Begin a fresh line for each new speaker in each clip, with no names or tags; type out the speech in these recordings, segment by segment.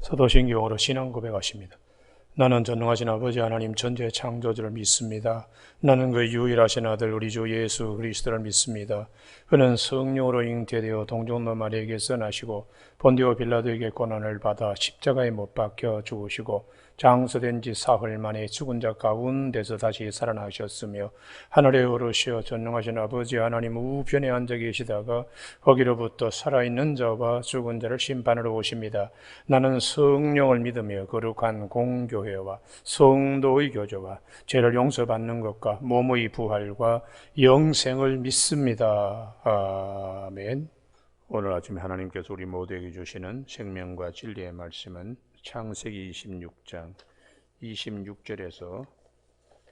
사도신경으로 신앙 고백하십니다. 나는 전능하신 아버지 하나님 전지의 창조주를 믿습니다. 나는 그 유일하신 아들 우리 주 예수 그리스도를 믿습니다. 그는 성령으로 잉태되어 동정노 마리아에게서 나시고 본디오 빌라도에게 고난을 받아 십자가에 못 박혀 죽으시고 장서된 지 사흘 만에 죽은 자 가운데서 다시 살아나셨으며 하늘에 오르시어 전능하신 아버지 하나님 우편에 앉아 계시다가 거기로부터 살아있는 자와 죽은 자를 심판하러 오십니다. 나는 성령을 믿으며 거룩한 공교회와 성도의 교제와 죄를 용서받는 것과 몸의 부활과 영생을 믿습니다. 아멘. 오늘 아침에 하나님께서 우리 모두에게 주시는 생명과 진리의 말씀은 창세기 26장 26절에서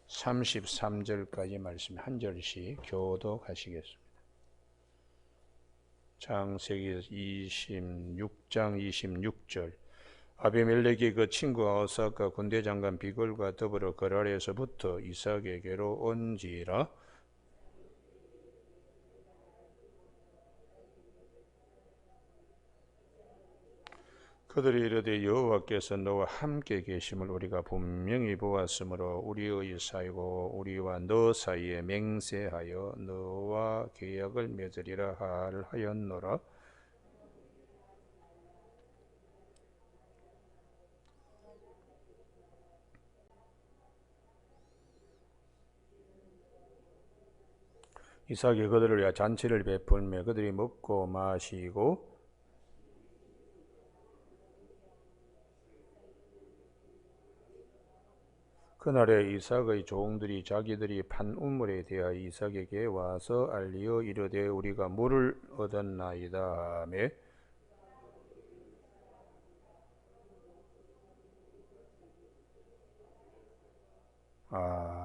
33절까지 말씀 한 절씩 교독하시겠습니다. 창세기 26장 26절. 아비멜렉이 그 친구 아우삭과 군대장관 비걸과 더불어 거랄에서부터 이삭에게로 온지라. 그들이 이르되 여호와께서 너와 함께 계심을 우리가 분명히 보았으므로 우리의 사이고 우리와 너 사이에 맹세하여 너와 계약을 맺으리라 하였노라. 이삭이 그들을 위하여 잔치를 베풀며 그들이 먹고 마시고 그날에 이삭의 종들이 자기들이 판 우물에 대하여 이삭에게 와서 알리어 이르되 우리가 물을 얻었나이다 하매 아멘.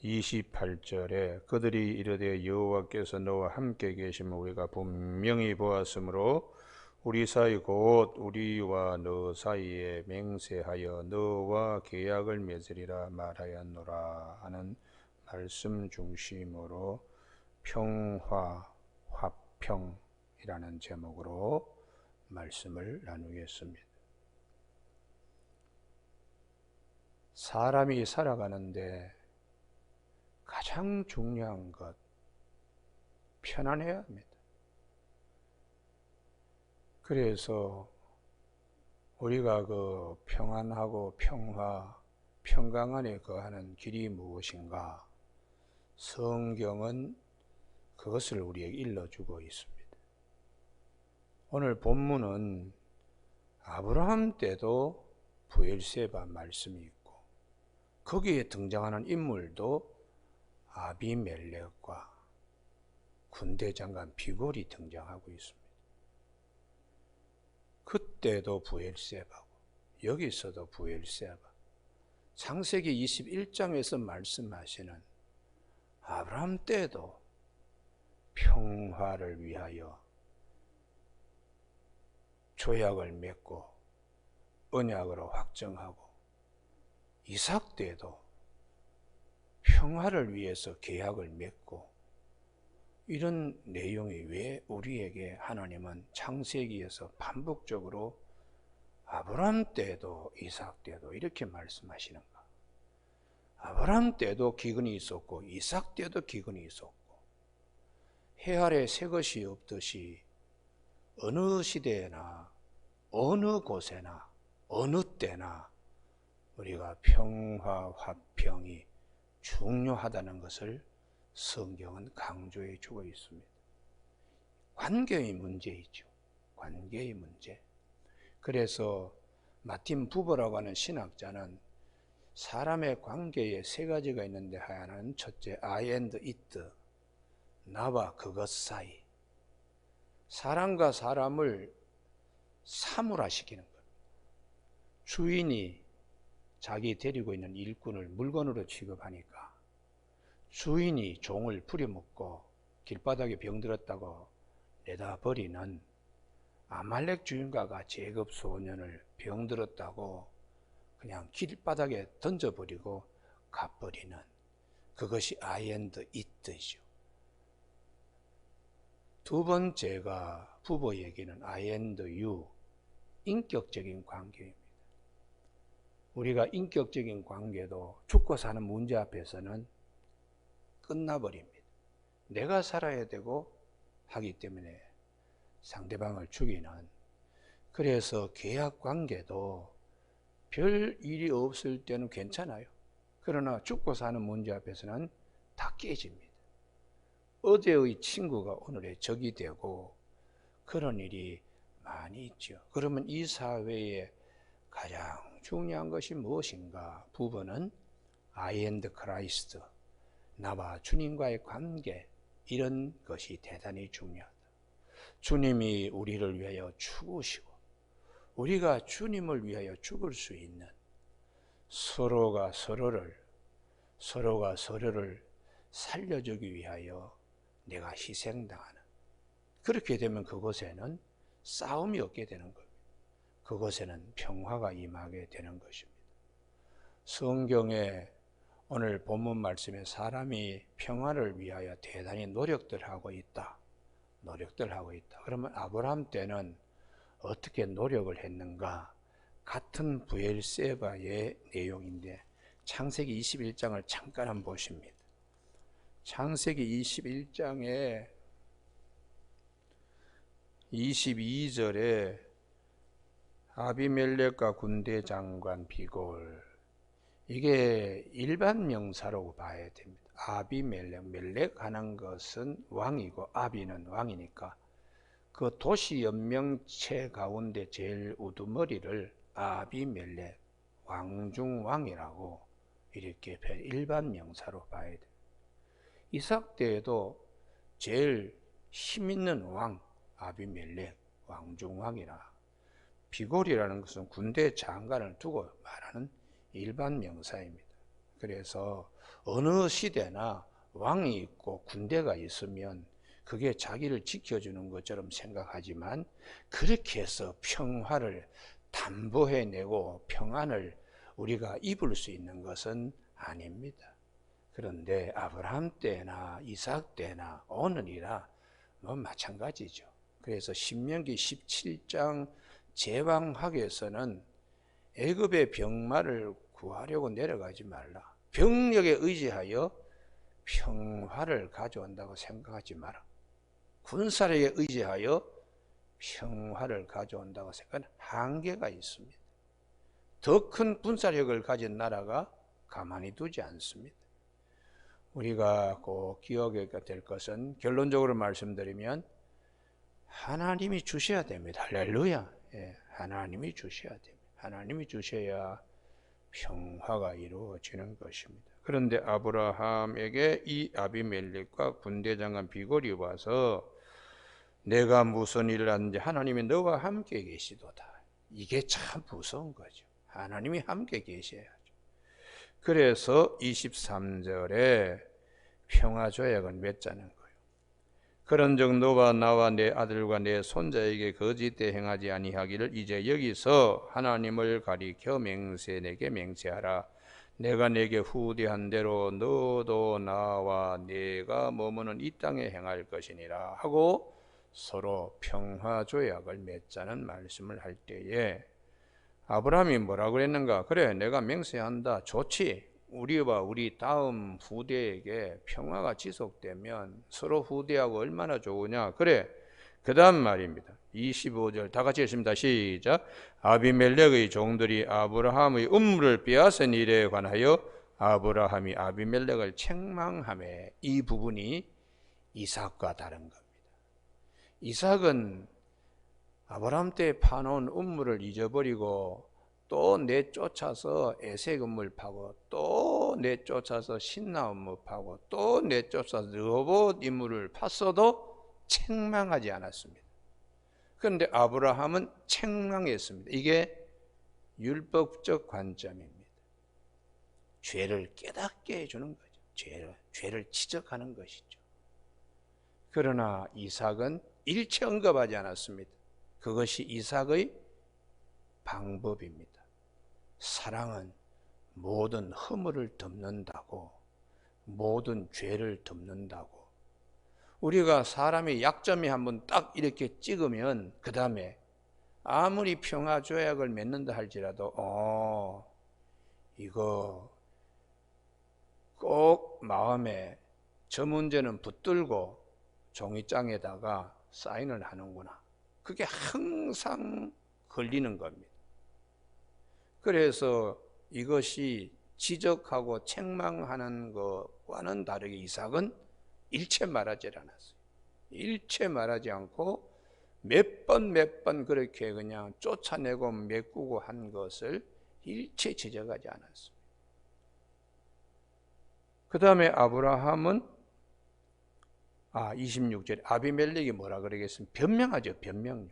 28절에 그들이 이르되 여호와께서 너와 함께 계심을 우리가 분명히 보았으므로 우리 사이 곧 우리와 너 사이에 맹세하여 너와 계약을 맺으리라 말하였노라 하는 말씀 중심으로 평화 화평이라는 제목으로 말씀을 나누겠습니다. 사람이 살아가는데 가장 중요한 것, 편안해야 합니다. 그래서 우리가 그 평안하고 평화, 평강 안에 거하는 길이 무엇인가? 성경은 그것을 우리에게 일러주고 있습니다. 오늘 본문은 아브라함 때도 브엘세바 말씀이 있고 거기에 등장하는 인물도 아비멜렉과 군대장관 비골이 등장하고 있습니다. 그때도 브엘세바고 여기서도 브엘세바. 창세기 21장에서 말씀하시는 아브라함 때도 평화를 위하여 조약을 맺고 언약으로 확정하고 이삭 때도 평화를 위해서 계약을 맺고 이런 내용이 왜 우리에게 하나님은 창세기에서 반복적으로 아브라함 때도 이삭 때도 이렇게 말씀하시는가? 아브라함 때도 기근이 있었고 이삭 때도 기근이 있었고 해 아래 새 것이 없듯이 어느 시대나 어느 곳에나 어느 때나 우리가 평화 화평이 중요하다는 것을 성경은 강조해 주고 있습니다. 관계의 문제이죠. 관계의 문제. 그래서 마틴 부버라고 하는 신학자는 사람의 관계에 세 가지가 있는데 하나는 첫째 I and it, 나와 그것 사이. 사람과 사람을 사물화시키는 것. 주인이 자기 데리고 있는 일꾼을 물건으로 취급하니까 주인이 종을 부려먹고 길바닥에 병들었다고 내다 버리는 아말렉 주인과 같이 애굽 소년을 병들었다고 그냥 길바닥에 던져버리고 가버리는 그것이 I and it이죠. 두 번째가 부부에게는 I and you, 인격적인 관계입니다. 우리가 인격적인 관계도 죽고 사는 문제 앞에서는 끝나버립니다. 내가 살아야 되고 하기 때문에 상대방을 죽이는, 그래서 계약 관계도 별 일이 없을 때는 괜찮아요. 그러나 죽고 사는 문제 앞에서는 다 깨집니다. 어제의 친구가 오늘의 적이 되고 그런 일이 많이 있죠. 그러면 이 사회에 가장 중요한 것이 무엇인가? 부부는 I and Christ, 나와 주님과의 관계, 이런 것이 대단히 중요하다. 주님이 우리를 위하여 죽으시고 우리가 주님을 위하여 죽을 수 있는, 서로가 서로를 살려주기 위하여 내가 희생당하는, 그렇게 되면 그곳에는 싸움이 없게 되는 겁니다. 그곳에는 평화가 임하게 되는 것입니다. 성경에 오늘 본문 말씀에 사람이 평화를 위하여 대단히 노력들 하고 있다. 그러면 아브라함 때는 어떻게 노력을 했는가? 같은 브엘세바의 내용인데 창세기 21장을 잠깐 한번 보십니다. 창세기 21장에 22절에 아비멜렉과 군대 장관 비골, 이게 일반 명사로 봐야 됩니다. 아비멜렉, 멜렉 하는 것은 왕이고 아비는 왕이니까 그 도시 연명체 가운데 제일 우두머리를 아비멜렉, 왕중왕이라고 이렇게 일반 명사로 봐야 돼요. 이삭 때에도 제일 힘 있는 왕 아비멜렉, 왕중왕이라. 비골이라는 것은 군대 장관을 두고 말하는 일반 명사입니다. 그래서 어느 시대나 왕이 있고 군대가 있으면 그게 자기를 지켜주는 것처럼 생각하지만 그렇게 해서 평화를 담보해내고 평안을 우리가 입을 수 있는 것은 아닙니다. 그런데 아브라함 때나 이삭 때나 오늘이나 마찬가지죠. 그래서 신명기 17장 제왕학에서는 애굽의 병마를 구하려고 내려가지 말라. 병력에 의지하여 평화를 가져온다고 생각하지 마라. 군사력에 의지하여 평화를 가져온다고 생각하는 한계가 있습니다. 더 큰 군사력을 가진 나라가 가만히 두지 않습니다. 우리가 꼭 기억해야 될 것은, 결론적으로 말씀드리면 하나님이 주셔야 됩니다. 할렐루야. 하나님이 주셔야 됩니다. 하나님이 주셔야 평화가 이루어지는 것입니다. 그런데 아브라함에게 이 아비멜렉과 군대장관 비골이 와서 내가 무슨 일을 하는지 하나님이 너와 함께 계시도다. 이게 참 무서운 거죠. 하나님이 함께 계셔야죠. 그래서 23절에 평화조약을 맺자는 거예요. 그런즉 너와 나와 내 아들과 내 손자에게 거짓되 행하지 아니하기를 이제 여기서 하나님을 가리켜 내게 맹세하라. 내가 내게 후대한 대로 너도 나와 내가 머무는 이 땅에 행할 것이니라 하고 서로 평화조약을 맺자는 말씀을 할 때에 아브라함이 뭐라고 그랬는가? 그래, 내가 맹세한다. 좋지. 우리와 우리 다음 후대에게 평화가 지속되면 서로 후대하고 얼마나 좋으냐. 그래, 그 다음 말입니다. 25절 다 같이 읽습니다. 시작. 아비멜렉의 종들이 아브라함의 음물을 빼앗은 일에 관하여 아브라함이 아비멜렉을 책망하매, 이 부분이 이삭과 다른 겁니다. 이삭은 아브라함 때 파놓은 음물을 잊어버리고 또 내쫓아서 에색 음물 파고 또 내쫓아서 신나 음물 파고 또 내쫓아서 르호봇 인물을 팠어도 책망하지 않았습니다. 그런데 아브라함은 책망했습니다. 이게 율법적 관점입니다. 죄를 깨닫게 해주는 거죠. 죄를 지적하는 것이죠. 그러나 이삭은 일체 언급하지 않았습니다. 그것이 이삭의 방법입니다. 사랑은 모든 허물을 덮는다고, 모든 죄를 덮는다고, 우리가 사람의 약점이 한번 딱 이렇게 찍으면 그 다음에 아무리 평화 조약을 맺는다 할지라도 이거 꼭 마음에 저 문제는 붙들고 종이장에다가 사인을 하는구나. 그게 항상 걸리는 겁니다. 그래서 이것이 지적하고 책망하는 것과는 다르게 이삭은 일체 말하지 않았어요. 일체 말하지 않고 몇 번 그렇게 그냥 쫓아내고 메꾸고 한 것을 일체 지적하지 않았습니다. 그 다음에 아브라함은 26절에 아비멜렉이 뭐라 그러겠습니까? 변명하죠. 변명요.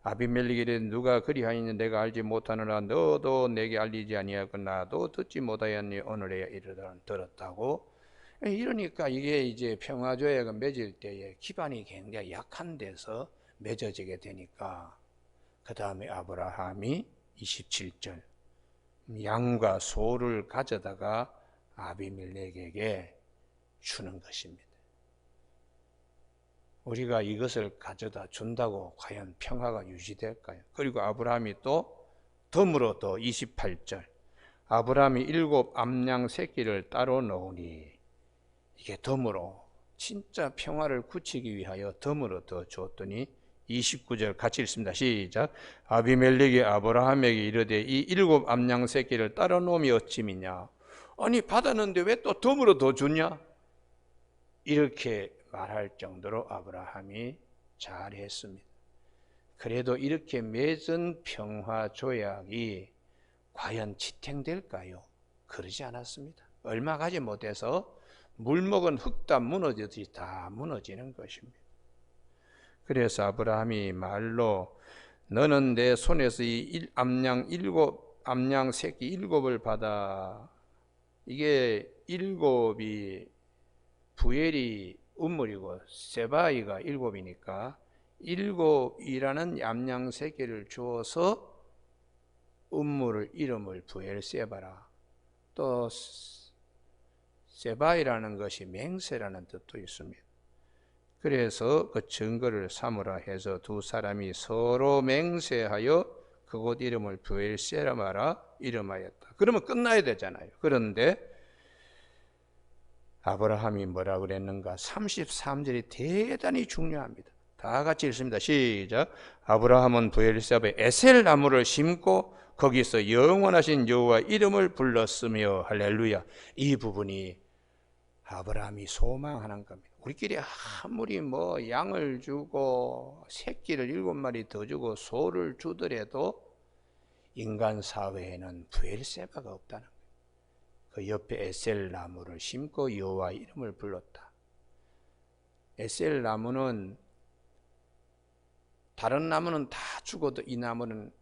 아비멜렉이 이르되 누가 그리하였느냐 내가 알지 못하느라 너도 내게 알리지 아니하고 나도 듣지 못하였니 오늘에야 이르다 들었다고. 이러니까 이게 이제 평화조약을 맺을 때에 기반이 굉장히 약한 데서 맺어지게 되니까 그 다음에 아브라함이 27절 양과 소를 가져다가 아비멜렉에게 주는 것입니다. 우리가 이것을 가져다 준다고 과연 평화가 유지될까요? 그리고 아브라함이 또 덤으로 또 28절 아브라함이 7 암양 새끼를 따로 놓으니 이게 덤으로 진짜 평화를 굳히기 위하여 덤으로 더 줬더니 29절 같이 읽습니다. 시작. 아비멜렉이 아브라함에게 이르되 이 7 암양 새끼를 따로 놓음이 어찌미냐. 아니 받았는데 왜 또 덤으로 더 주냐? 이렇게 말할 정도로 아브라함이 잘했습니다. 그래도 이렇게 맺은 평화 조약이 과연 지탱될까요? 그러지 않았습니다. 얼마 가지 못해서 물먹은 흙담 무너지듯이 다 무너지는 것입니다. 그래서 아브라함이 말로 너는 내 손에서 이 암양 새끼 7을 받아. 이게 7이 부엘이 운물이고 세바이가 7이니까 7이라는 암양 새끼를 주어서 운물을 이름을 부엘 세바라. 또 세바이라는 것이 맹세라는 뜻도 있습니다. 그래서 그 증거를 삼으라 해서 두 사람이 서로 맹세하여 그곳 이름을 부엘 세바라 이름하였다. 그러면 끝나야 되잖아요. 그런데 아브라함이 뭐라 그랬는가? 33절이 대단히 중요합니다. 다 같이 읽습니다. 시작. 아브라함은 부엘세바에 에셀 나무를 심고 거기서 영원하신 여호와 이름을 불렀으며 할렐루야. 이 부분이 아브라함이 소망하는 겁니다. 우리끼리 아무리 뭐 양을 주고 새끼를 7마리 더 주고 소를 주더라도 인간 사회에는 부엘세바가 없다는 거예요. 그 옆에 에셀 나무를 심고 여호와 이름을 불렀다. 에셀 나무는 다른 나무는 다 죽어도 이 나무는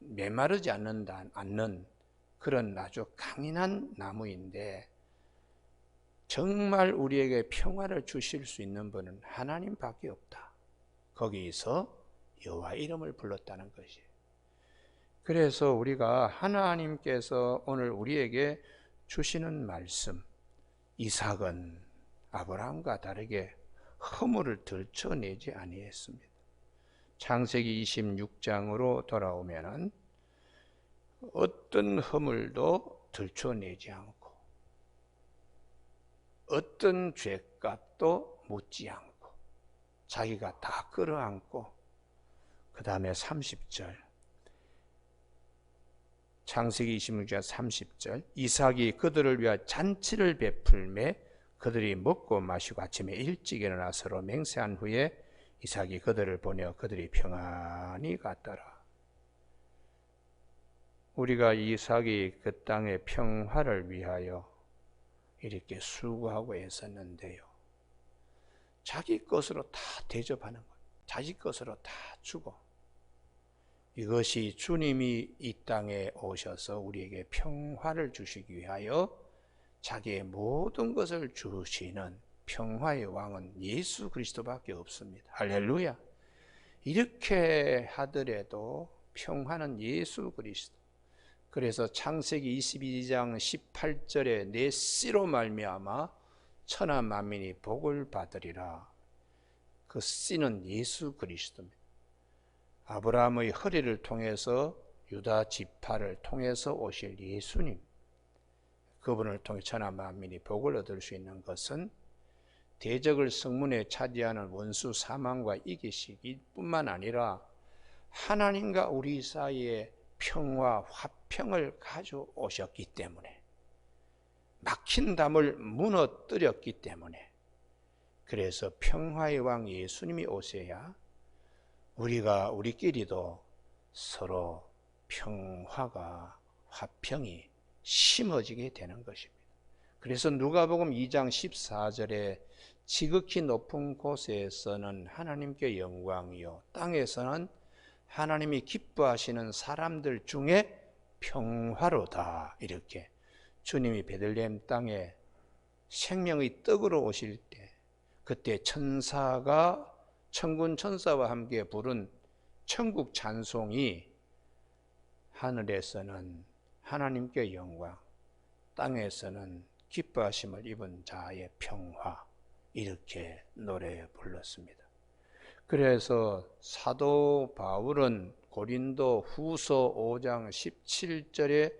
메마르지 않는 그런 아주 강인한 나무인데 정말 우리에게 평화를 주실 수 있는 분은 하나님밖에 없다. 거기서 여호와 이름을 불렀다는 것이에요. 그래서 우리가 하나님께서 오늘 우리에게 주시는 말씀, 이삭은 아브라함과 다르게 허물을 들춰내지 아니했습니다. 창세기 26장으로 돌아오면은 어떤 허물도 들춰내지 않고 어떤 죄값도 묻지 않고 자기가 다 끌어안고 그 다음에 30절 창세기 26장 30절 이삭이 그들을 위하여 잔치를 베풀매 그들이 먹고 마시고 아침에 일찍 일어나 서로 맹세한 후에 이삭이 그들을 보내어 그들이 평안히 갔더라. 우리가 이삭이 그 땅의 평화를 위하여 이렇게 수고하고 애썼는데요. 자기 것으로 다 대접하는 거예요. 자기 것으로 다 주고. 이것이 주님이 이 땅에 오셔서 우리에게 평화를 주시기 위하여 자기의 모든 것을 주시는 평화의 왕은 예수 그리스도밖에 없습니다. 할렐루야. 이렇게 하더라도 평화는 예수 그리스도. 그래서 창세기 22장 18절에 내 씨로 말미암아 천하 만민이 복을 받으리라. 그 씨는 예수 그리스도입니다. 아브라함의 허리를 통해서 유다 지파를 통해서 오실 예수님, 그분을 통해 천하 만민이 복을 얻을 수 있는 것은 대적을 성문에 차지하는 원수 사망과 이기시기 뿐만 아니라 하나님과 우리 사이에 평화, 화평을 가져오셨기 때문에, 막힌 담을 무너뜨렸기 때문에, 그래서 평화의 왕 예수님이 오셔야 우리끼리도 서로 평화가, 화평이 심어지게 되는 것입니다. 그래서 누가복음 2장 14절에 지극히 높은 곳에서는 하나님께 영광이요, 땅에서는 하나님이 기뻐하시는 사람들 중에 평화로다, 이렇게 주님이 베들레헴 땅에 생명의 떡으로 오실 때, 그때 천사가 천군 천사와 함께 부른 천국 찬송이 하늘에서는 하나님께 영광, 땅에서는 기뻐하심을 입은 자의 평화, 이렇게 노래 불렀습니다. 그래서 사도 바울은 고린도 후서 5장 17절에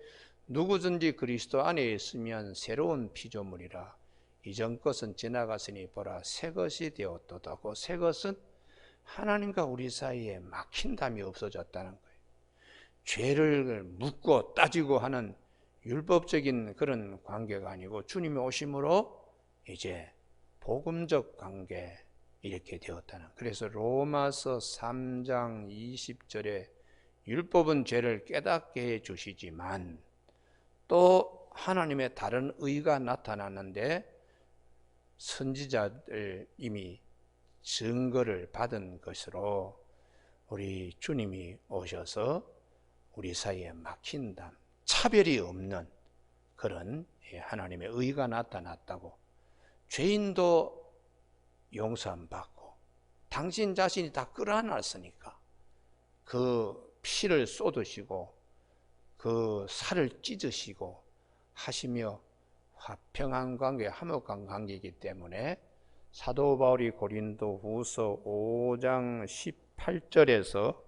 누구든지 그리스도 안에 있으면 새로운 피조물이라, 이전 것은 지나갔으니 보라 새 것이 되었도다. 그 새 것은 하나님과 우리 사이에 막힌 담이 없어졌다는 거예요. 죄를 묻고 따지고 하는 율법적인 그런 관계가 아니고 주님이 오심으로 이제 복음적 관계, 이렇게 되었다는. 그래서 로마서 3장 20절에 율법은 죄를 깨닫게 해 주시지만 또 하나님의 다른 의가 나타났는데 선지자들 이미 증거를 받은 것으로 우리 주님이 오셔서 우리 사이에 막힌 담, 차별이 없는 그런 하나님의 의가 나타났다고, 죄인도 용서 안 받고 당신 자신이 다 끌어안았으니까 그 피를 쏟으시고 그 살을 찢으시고 하시며 화평한 관계, 화목한 관계이기 때문에 사도 바울이 고린도 후서 5장 18절에서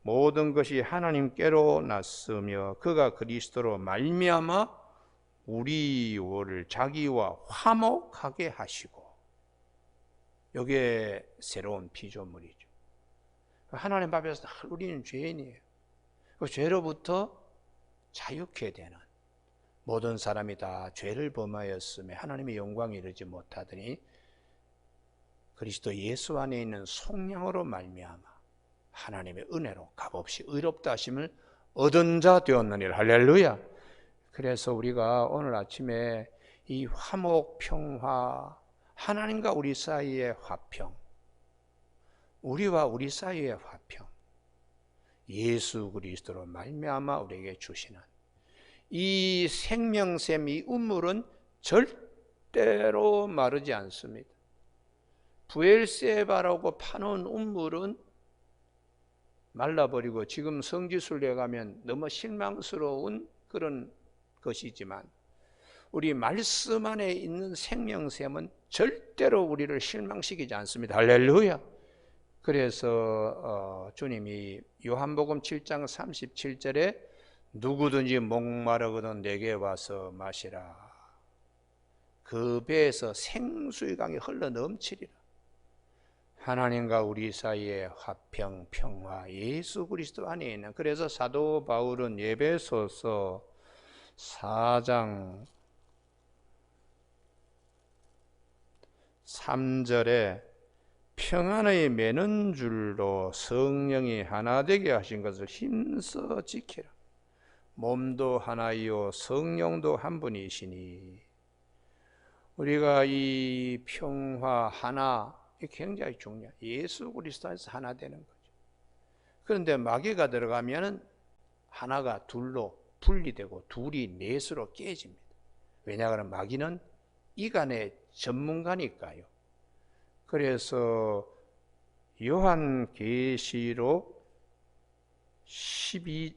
모든 것이 하나님께로 났으며 그가 그리스도로 말미암아 우리를 자기와 화목하게 하시고, 이게 새로운 피조물이죠. 하나님 앞에서 우리는 죄인이에요. 그 죄로부터 자유케 되는, 모든 사람이 다 죄를 범하였으며 하나님의 영광에 이르지 못하더니 그리스도 예수 안에 있는 속량으로 말미암아 하나님의 은혜로 값없이 의롭다 하심을 얻은 자 되었느니라. 할렐루야. 그래서 우리가 오늘 아침에 이 화목, 평화, 하나님과 우리 사이의 화평, 우리와 우리 사이의 화평, 예수 그리스도로 말미암아 우리에게 주시는 이 생명샘, 이 우물은 절대로 마르지 않습니다. 부엘세바라고 파놓은 우물은 말라버리고 지금 성지순례 가면 너무 실망스러운 그런 것이지만 우리 말씀 안에 있는 생명샘은 절대로 우리를 실망시키지 않습니다. 할렐루야. 그래서 주님이 요한복음 7장 37절에 누구든지 목마르거든 내게 와서 마시라. 그 배에서 생수의 강이 흘러 넘치리라. 하나님과 우리 사이의 화평, 평화, 예수 그리스도 안에 있는. 그래서 사도 바울은 에베소서 4장 3절에 평안의 매는 줄로 성령이 하나 되게 하신 것을 힘써 지키라. 몸도 하나이요 성령도 한 분이시니. 우리가 이 평화 하나, 굉장히 중요해요. 예수 그리스도 안에서 하나 되는 거죠. 그런데 마귀가 들어가면 하나가 둘로 분리되고 둘이 넷으로 깨집니다. 왜냐하면 마귀는 이간의 전문가니까요. 그래서 요한계시록 12장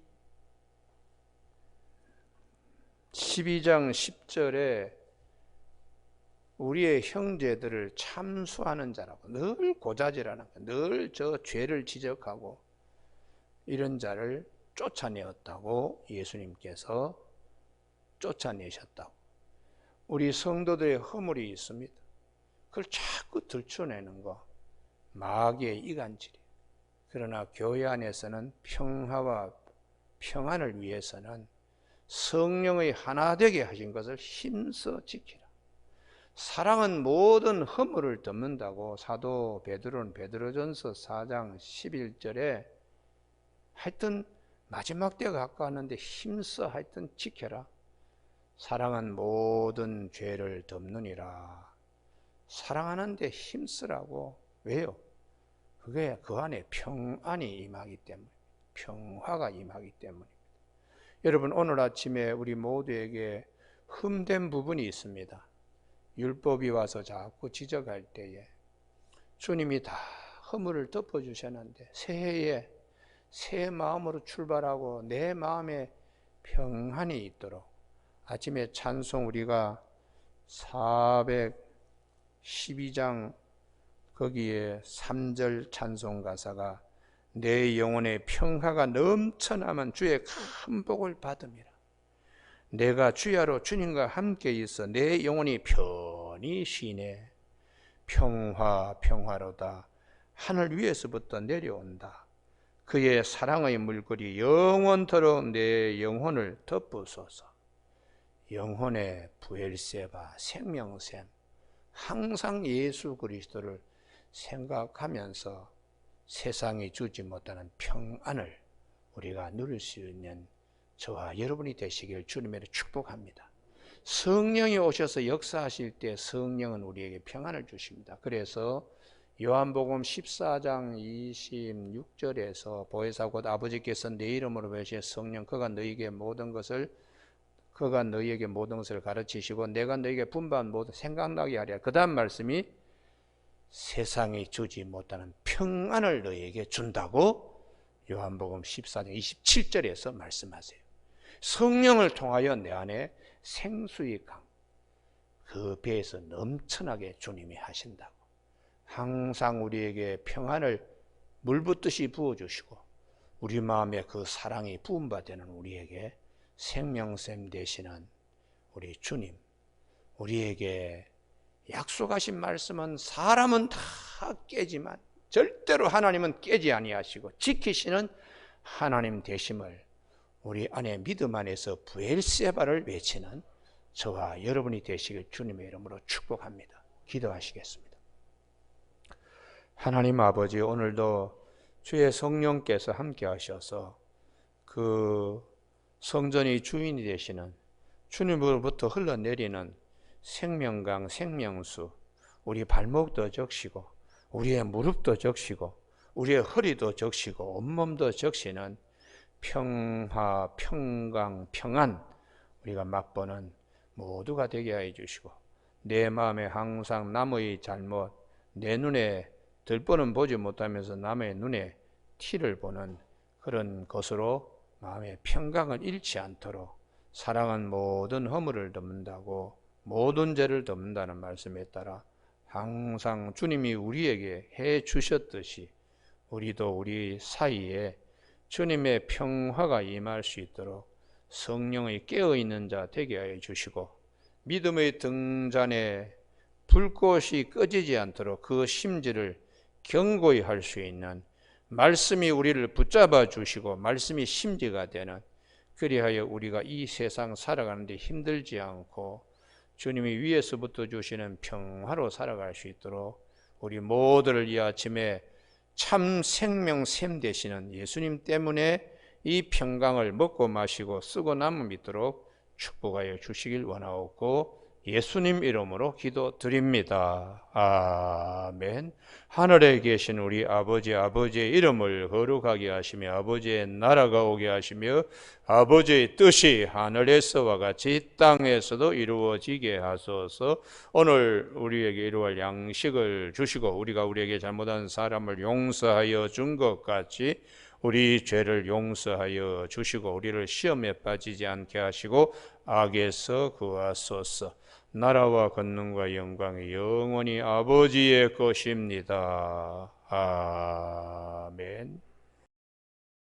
10절에 우리의 형제들을 참수하는 자라고, 늘 고자질하는 거, 늘 저 죄를 지적하고 이런 자를 쫓아내었다고 예수님께서 쫓아내셨다고. 우리 성도들의 허물이 있습니다. 그걸 자꾸 들춰내는 거 마귀의 이간질이에요. 그러나 교회 안에서는 평화와 평안을 위해서는 성령의 하나 되게 하신 것을 힘써 지키라. 사랑은 모든 허물을 덮는다고 사도 베드로는 베드로전서 4장 11절에 하여튼 마지막 때가 가까웠는데 힘써 하여튼 지켜라. 사랑은 모든 죄를 덮느니라. 사랑하는데 힘쓰라고. 왜요? 그게 그 안에 평안이 임하기 때문에, 평화가 임하기 때문입니다. 여러분, 오늘 아침에 우리 모두에게 흠된 부분이 있습니다. 율법이 와서 자꾸 지적할 때에 주님이 다 허물을 덮어주셨는데 새해에 새 마음으로 출발하고 내 마음에 평안이 있도록 아침에 찬송 우리가 412장 거기에 3절 찬송 가사가 내 영혼의 평화가 넘쳐나면 주의 큰 복을 받음이라. 내가 주야로 주님과 함께 있어 내 영혼이 편히 쉬네. 평화로다. 하늘 위에서부터 내려온다. 그의 사랑의 물결이 영원토록 내 영혼을 덮으소서. 영혼의 부엘세바 생명샘, 항상 예수 그리스도를 생각하면서 세상이 주지 못하는 평안을 우리가 누릴 수 있는 저와 여러분이 되시길 주님으로 축복합니다. 성령이 오셔서 역사하실 때 성령은 우리에게 평안을 주십니다. 그래서 요한복음 14장 26절에서 보혜사 곧 아버지께서 내 이름으로 보내신 성령 그가 너희에게 모든 것을 가르치시고 내가 너희에게 분부한 모든 생각나게 하리라. 그 다음 말씀이 세상이 주지 못하는 평안을 너희에게 준다고 요한복음 14장 27절에서 말씀하세요. 성령을 통하여 내 안에 생수의 강, 그 배에서 넘쳐나게 주님이 하신다고. 항상 우리에게 평안을 물붓듯이 부어주시고 우리 마음에 그 사랑이 부은 바 되는 우리에게 생명샘 되시는 우리 주님, 우리에게 약속하신 말씀은 사람은 다 깨지만 절대로 하나님은 깨지 아니하시고 지키시는 하나님 되심을 우리 안에 믿음 안에서 부엘세바를 외치는 저와 여러분이 되시길 주님의 이름으로 축복합니다. 기도하시겠습니다. 하나님 아버지, 오늘도 주의 성령께서 함께 하셔서 그 성전의 주인이 되시는 주님으로부터 흘러내리는 생명강, 생명수, 우리 발목도 적시고 우리의 무릎도 적시고 우리의 허리도 적시고 온몸도 적시는 평화, 평강, 평안 우리가 맛보는 모두가 되게 해 주시고 내 마음에 항상 남의 잘못, 내 눈에 들보는 보지 못하면서 남의 눈에 티를 보는 그런 것으로 마음의 평강을 잃지 않도록 사랑은 모든 허물을 덮는다고 모든 죄를 덮는다는 말씀에 따라 항상 주님이 우리에게 해 주셨듯이 우리도 우리 사이에 주님의 평화가 임할 수 있도록 성령의 깨어있는 자 되게 하여 주시고 믿음의 등잔에 불꽃이 꺼지지 않도록 그 심지를 견고히 할 수 있는 말씀이 우리를 붙잡아 주시고 말씀이 심지가 되는, 그리하여 우리가 이 세상 살아가는데 힘들지 않고 주님이 위에서부터 주시는 평화로 살아갈 수 있도록 우리 모두를 이 아침에 참 생명샘 되시는 예수님 때문에 이 평강을 먹고 마시고 쓰고 남음 있도록 축복하여 주시길 원하옵고 예수님 이름으로 기도드립니다. 아멘. 하늘에 계신 우리 아버지, 아버지의 이름을 거룩하게 하시며 아버지의 나라가 오게 하시며 아버지의 뜻이 하늘에서와 같이 땅에서도 이루어지게 하소서. 오늘 우리에게 이루어갈 양식을 주시고 우리가 우리에게 잘못한 사람을 용서하여 준 것 같이 우리 죄를 용서하여 주시고 우리를 시험에 빠지지 않게 하시고 악에서 구하소서. 나라와 권능과 영광이 영원히 아버지의 것입니다. 아멘.